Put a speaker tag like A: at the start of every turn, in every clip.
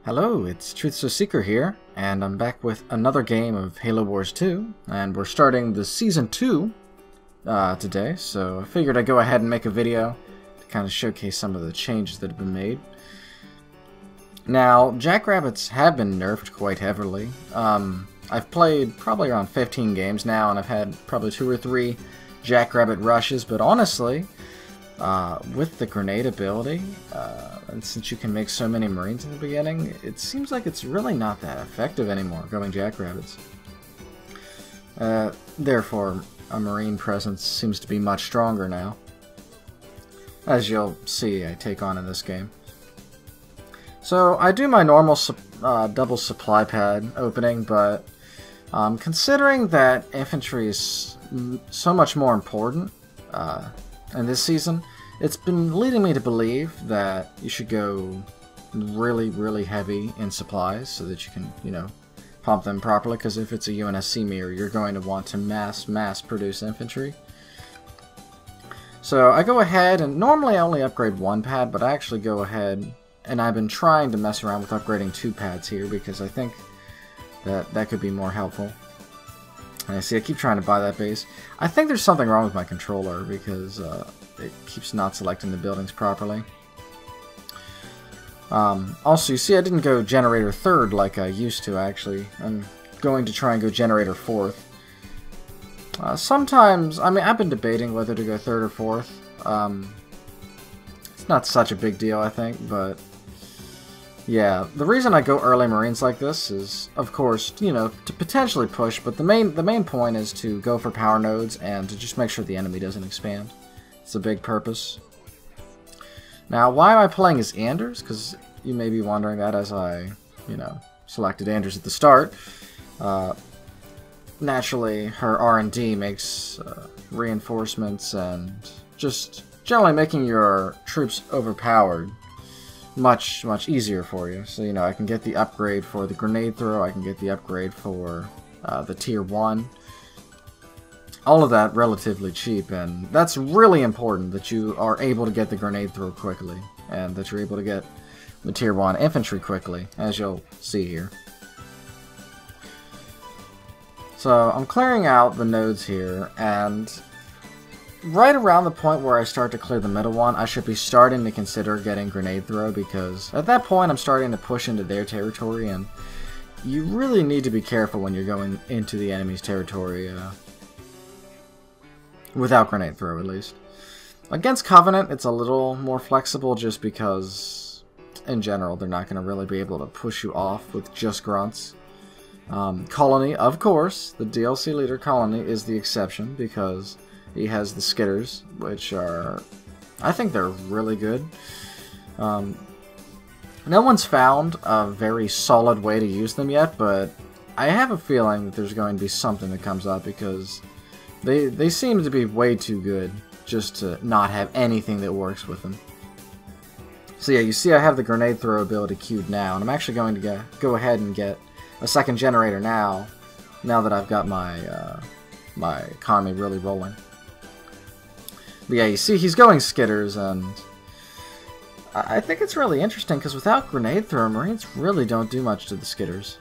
A: Hello, it's TruthSOSeeker here, and I'm back with another game of Halo Wars 2, and we're starting the Season 2 today, so I figured I'd go ahead and make a video to kind of showcase some of the changes that have been made. Now, jackrabbits have been nerfed quite heavily. I've played probably around 15 games now, and I've had probably 2 or 3 jackrabbit rushes, but honestly, with the grenade ability, and since you can make so many Marines in the beginning, it seems like it's really not that effective anymore going jackrabbits. Therefore, a Marine presence seems to be much stronger now, as you'll see I take on in this game. So I do my normal double supply pad opening, but considering that infantry is so much more important in this season, it's been leading me to believe that you should go really heavy in supplies so that you can, pump them properly, because if it's a UNSC mirror, you're going to want to mass produce infantry. So I go ahead, and normally I only upgrade 1 pad, but I actually go ahead, and I've been trying to mess around with upgrading 2 pads here, because I think that could be more helpful. And I keep trying to buy that base. I think there's something wrong with my controller, because it keeps not selecting the buildings properly. Also, you see I didn't go generator 3rd like I used to, actually. I'm going to try and go generator 4th. Sometimes, I've been debating whether to go 3rd or 4th. It's not such a big deal, I think, but yeah, the reason I go early Marines like this is, of course, to potentially push, but the main point is to go for power nodes and to just make sure the enemy doesn't expand. It's a big purpose. Now, why am I playing as Anders? Because you may be wondering that, as I, selected Anders at the start. Naturally, her R&D makes reinforcements and just generally making your troops overpowered much easier for you. So, I can get the upgrade for the grenade throw, I can get the upgrade for the tier 1. All of that relatively cheap, and that's really important that you are able to get the grenade throw quickly, and that you're able to get the tier 1 infantry quickly, as you'll see here. So I'm clearing out the nodes here, and right around the point where I start to clear the middle one, I should be starting to consider getting grenade throw, because at that point I'm starting to push into their territory, and you really need to be careful when you're going into the enemy's territory, without grenade throw, at least. Against Covenant, it's a little more flexible, just because, in general, they're not going to really be able to push you off with just grunts. Colony, of course, the DLC leader Colony is the exception, because he has the skitters, which are, I think they're really good. No one's found a very solid way to use them yet, but I have a feeling that there's going to be something that comes up, because they seem to be way too good just to not have anything that works with them. So yeah, you see I have the grenade throw ability queued now, and I'm actually going to go ahead and get a second generator now that I've got my my economy really rolling. But yeah, you see he's going skitters, and I think it's really interesting, because without grenade throw, Marines really don't do much to the skitters.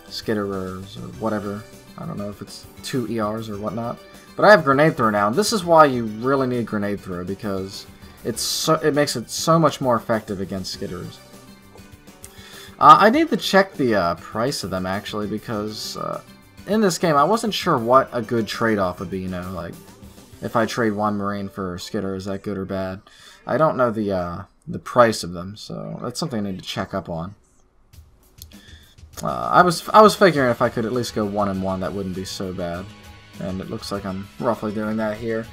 A: Skitterers, or whatever. I don't know if it's 2 ERs or whatnot. But I have grenade throw now, and this is why you really need grenade throw, because it makes it so much more effective against skitterers. I need to check the price of them, actually, because in this game I wasn't sure what a good trade-off would be, like if I trade 1 Marine for skitter, is that good or bad? I don't know the price of them, so that's something I need to check up on. I was figuring if I could at least go 1 and 1, that wouldn't be so bad, and it looks like I'm roughly doing that here.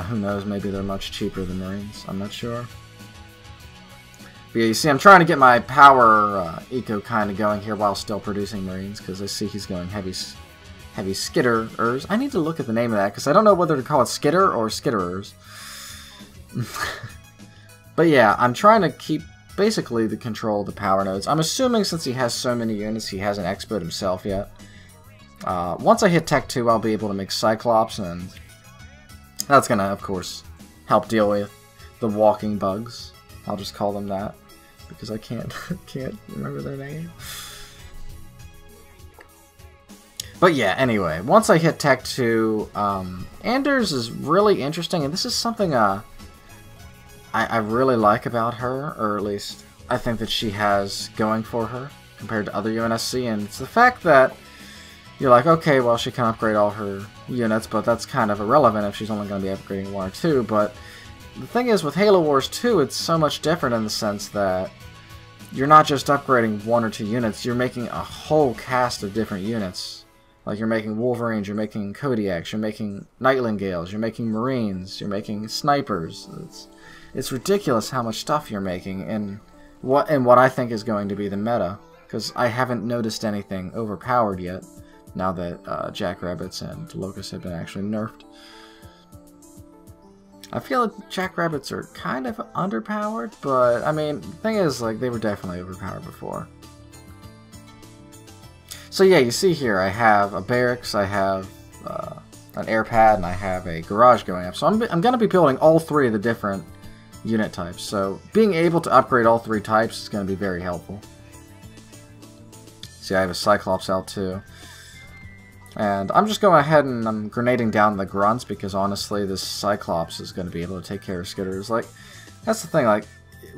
A: Who knows? Maybe they're much cheaper than Marines. I'm not sure. But yeah, you see, I'm trying to get my power eco kind of going here while still producing Marines, because I see he's going heavy skitterers. I need to look at the name of that, because I don't know whether to call it skitter or skitterers. But yeah, I'm trying to keep basically the control of the power nodes. I'm assuming since he has so many units, he hasn't expoed himself yet. Once I hit Tech 2, I'll be able to make Cyclops, and that's going to, of course, help deal with the walking bugs. I'll just call them that. because I can't can't remember their name. But yeah, anyway, once I hit Tech 2, Anders is really interesting, and this is something I really like about her, or at least I think that she has going for her compared to other UNSC, and it's the fact that you're like, okay, well, she can upgrade all her units, but that's kind of irrelevant if she's only going to be upgrading 1 or 2, but the thing is, with Halo Wars 2, it's so much different in the sense that you're not just upgrading 1 or 2 units, you're making a whole cast of different units. Like, you're making Wolverines, you're making Kodiaks, you're making Nightingales, you're making Marines, you're making Snipers. It's ridiculous how much stuff you're making, and what I think is going to be the meta, because I haven't noticed anything overpowered yet, now that Jackrabbits and Locusts have been actually nerfed. I feel like Jackrabbits are kind of underpowered, but, I mean, the thing is, like, they were definitely overpowered before. So yeah, you see here, I have a barracks, I have an air pad, and I have a garage going up. So I'm going to be building all 3 of the different unit types. So being able to upgrade all 3 types is going to be very helpful. See, I have a Cyclops out too. And I'm just going ahead and I'm grenading down the grunts because honestly this Cyclops is going to be able to take care of skitters. Like, that's the thing, like,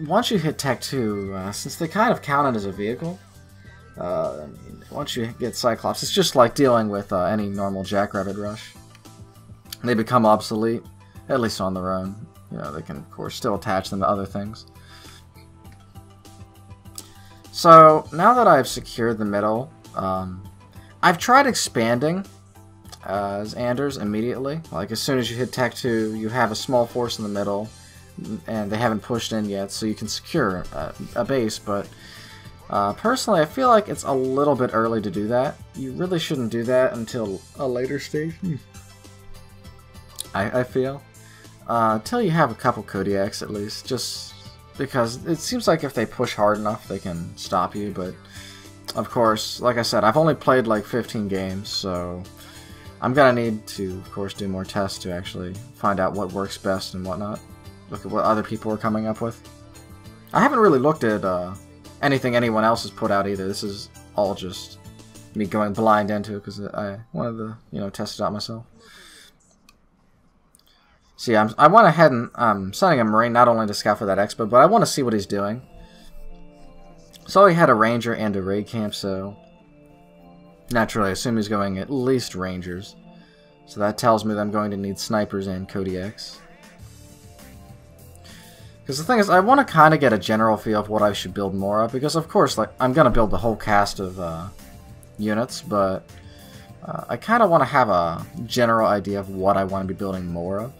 A: once you hit Tech 2, since they kind of counted as a vehicle, I mean, once you get Cyclops, it's just like dealing with any normal Jackrabbit rush. They become obsolete, at least on their own. You know, they can, of course, still attach them to other things. So, now that I've secured the middle, I've tried expanding as Anders immediately. Like, as soon as you hit Tech 2, you have a small force in the middle, and they haven't pushed in yet, so you can secure a base, but personally, I feel like it's a little bit early to do that. You really shouldn't do that until a later stage. I feel. Till you have a couple Kodiaks, at least, just because it seems like if they push hard enough, they can stop you, but of course, like I said, I've only played like 15 games, so I'm gonna need to, of course, do more tests to actually find out what works best and whatnot. Look at what other people are coming up with. I haven't really looked at anything anyone else has put out either. This is all just me going blind into it because I wanted to, you know, test it out myself. See, I went ahead and I'm sending a Marine not only to scout for that expo, but I want to see what he's doing. So he had a Ranger and a raid camp, so naturally I assume he's going at least Rangers. So that tells me that I'm going to need Snipers and Kodiaks. Because the thing is, I want to kind of get a general feel of what I should build more of, because of course, like, I'm going to build the whole cast of units, but I kind of want to have a general idea of what I want to be building more of.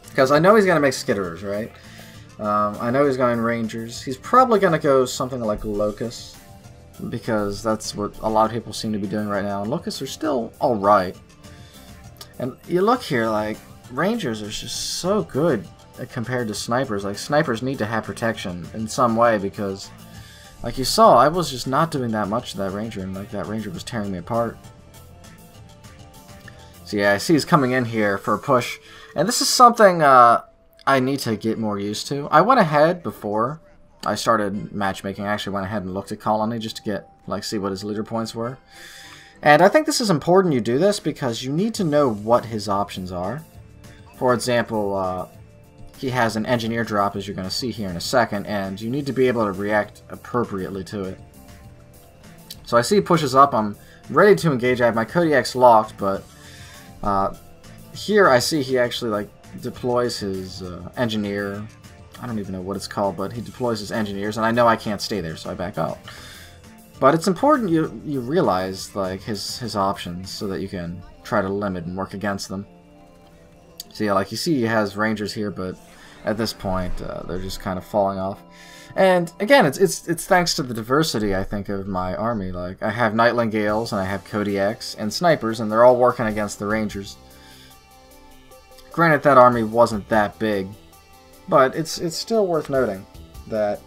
A: Because I know he's going to make Skitterers, right? I know he's going Rangers. He's probably going to go something like Locusts, because that's what a lot of people seem to be doing right now, and Locusts are still alright. And you look here, like, Rangers are just so good compared to Snipers. Like, Snipers need to have protection in some way, because, like you saw, I was just not doing that much to that Ranger, and like, that Ranger was tearing me apart. So yeah, I see he's coming in here for a push, and this is something I need to get more used to. I went ahead before I started matchmaking. I actually went ahead and looked at Colony just to get, like, see what his leader points were. And I think this is important you do this because you need to know what his options are. For example, he has an engineer drop, as you're going to see here in a second, and you need to be able to react appropriately to it. So I see he pushes up. I'm ready to engage. I have my Kodiaks locked, but here I see he actually, like, deploys his engineer. I don't even know what it's called, but he deploys his engineers, and I know I can't stay there, so I back out. But it's important you realize, like, his options so that you can try to limit and work against them. So yeah, like you see, he has Rangers here, but at this point, they're just kind of falling off. And again, it's thanks to the diversity, I think, of my army. Like, I have Nightingales, and I have Kodiaks, and Snipers, and they're all working against the Rangers. Granted, that army wasn't that big, but it's still worth noting that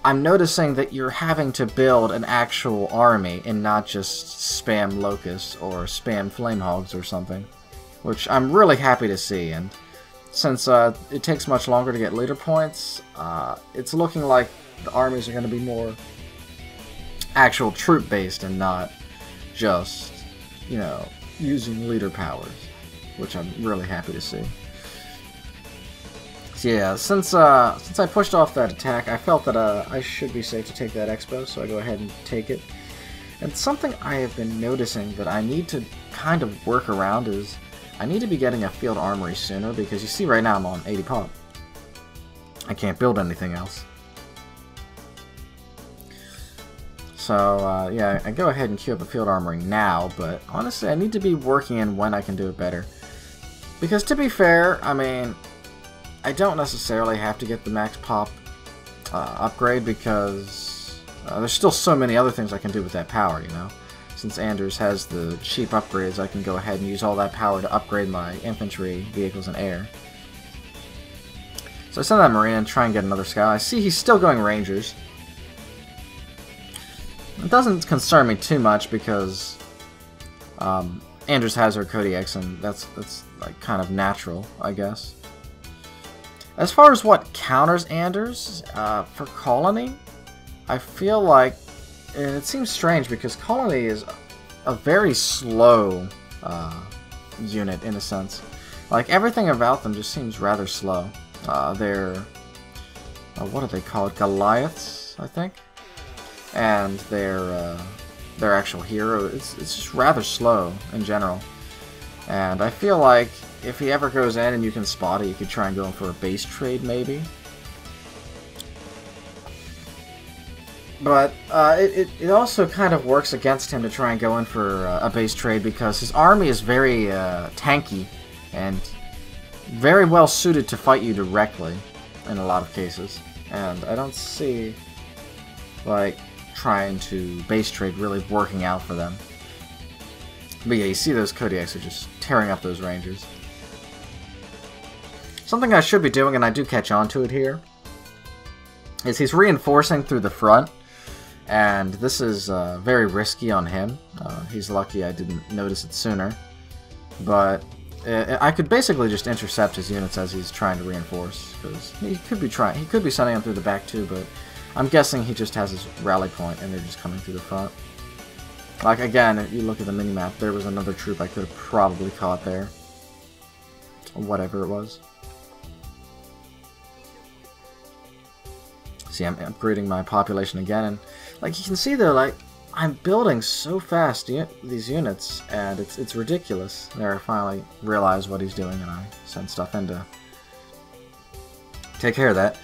A: I'm noticing that you're having to build an actual army and not just spam Locusts or spam Flamehogs or something, which I'm really happy to see. And since it takes much longer to get leader points, it's looking like the armies are going to be more actual troop-based and not just, you know, using leader powers, which I'm really happy to see. So yeah, since I pushed off that attack, I felt that I should be safe to take that expo, so I go ahead and take it. And something I have been noticing that I need to kind of work around is I need to be getting a field armory sooner, because you see right now I'm on 80 pop. I can't build anything else. So yeah, I go ahead and queue up a field armory now, but honestly I need to be working in when I can do it better. Because to be fair, I mean, I don't necessarily have to get the max pop upgrade, because there's still so many other things I can do with that power, you know. Since Anders has the cheap upgrades, I can go ahead and use all that power to upgrade my infantry, vehicles, and air. So I send that Marine and try and get another scout. I see he's still going Rangers. It doesn't concern me too much because Anders has her Kodiaks, and that's like kind of natural, I guess. As far as what counters Anders for Colony, I feel like, and it seems strange because Colony is a very slow unit in a sense. Like everything about them just seems rather slow. They're what are they called? Goliaths, I think. And their actual hero, it's just rather slow in general. And I feel like if he ever goes in and you can spot it, you could try and go in for a base trade maybe. But it also kind of works against him to try and go in for a base trade because his army is very tanky and very well suited to fight you directly in a lot of cases. And I don't see, like, trying to base trade really working out for them. But yeah, you see those Kodiaks are just tearing up those Rangers. Something I should be doing, and I do catch on to it here, is he's reinforcing through the front. And this is very risky on him. He's lucky I didn't notice it sooner. But I could basically just intercept his units as he's trying to reinforce, because he could be sending them through the back too, but I'm guessing he just has his rally point and they're just coming through the front. Like again, if you look at the minimap, there was another troop I could have probably caught there. Or whatever it was. See, I'm upgrading my population again, and like you can see though, like I'm building so fast these units, and it's ridiculous. There, I finally realized what he's doing, and I send stuff in to take care of that.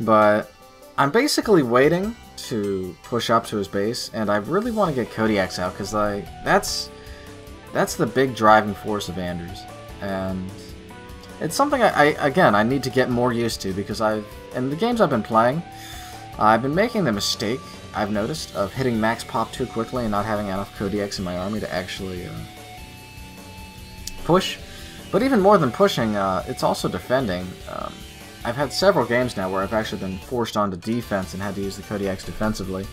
A: But I'm basically waiting to push up to his base, and I really want to get Kodiaks out because like that's the big driving force of Anders, and it's something I need to get more used to because in the games I've been playing, I've been making the mistake, I've noticed, of hitting max pop too quickly and not having enough Kodiaks in my army to actually push. But even more than pushing, it's also defending. I've had several games now where I've actually been forced onto defense and had to use the Kodiaks defensively.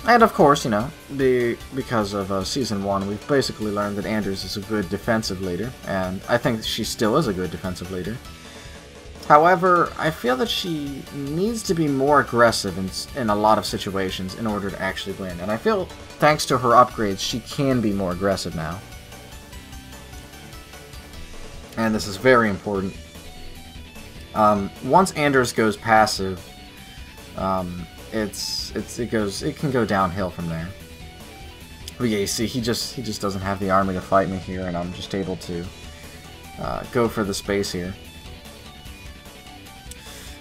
A: And of course, you know, because of Season 1, we've basically learned that Anders is a good defensive leader, and I think she still is a good defensive leader. However, I feel that she needs to be more aggressive in a lot of situations in order to actually win. And I feel, thanks to her upgrades, she can be more aggressive now. And this is very important. Once Anders goes passive, it can go downhill from there. But yeah, you see, he just doesn't have the army to fight me here, and I'm just able to go for the space here.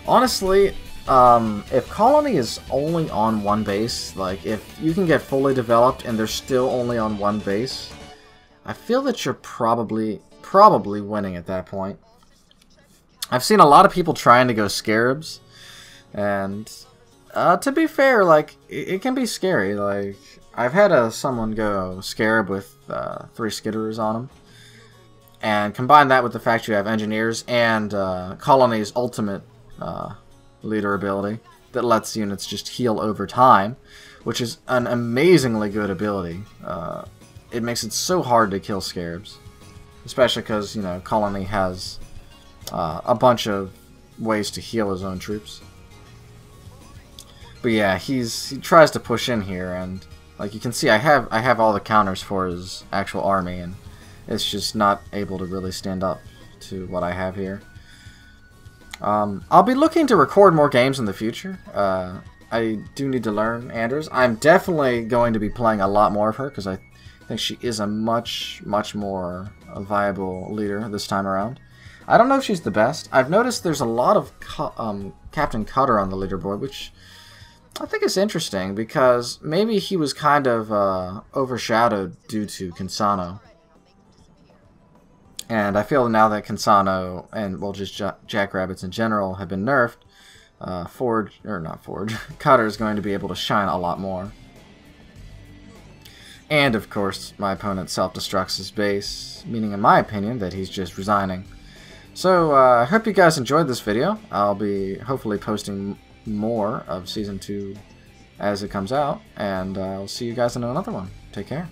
A: Honestly, if Colony is only on one base, like if you can get fully developed and they're still only on one base, I feel that you're probably winning at that point. I've seen a lot of people trying to go Scarabs, and to be fair, like it can be scary. Like I've had someone go Scarab with 3 Skitterers on them, and combine that with the fact you have Engineers and Colony's ultimate leader ability that lets units just heal over time, which is an amazingly good ability. It makes it so hard to kill Scarabs, especially because, you know, Colony has a bunch of ways to heal his own troops. But yeah, he tries to push in here, and like you can see, I have all the counters for his actual army, and it's just not able to really stand up to what I have here. I'll be looking to record more games in the future. I do need to learn Anders. I'm definitely going to be playing a lot more of her, because I think she is a much more viable leader this time around. I don't know if she's the best. I've noticed there's a lot of Captain Cutter on the leaderboard, which I think is interesting, because maybe he was kind of overshadowed due to Kinsano. And I feel now that Kinsano and, well, just Jackrabbits in general have been nerfed, Cutter is going to be able to shine a lot more. And, of course, my opponent self-destructs his base, meaning, in my opinion, that he's just resigning. So, I hope you guys enjoyed this video. I'll be hopefully posting more of Season 2 as it comes out, and I'll see you guys in another one. Take care.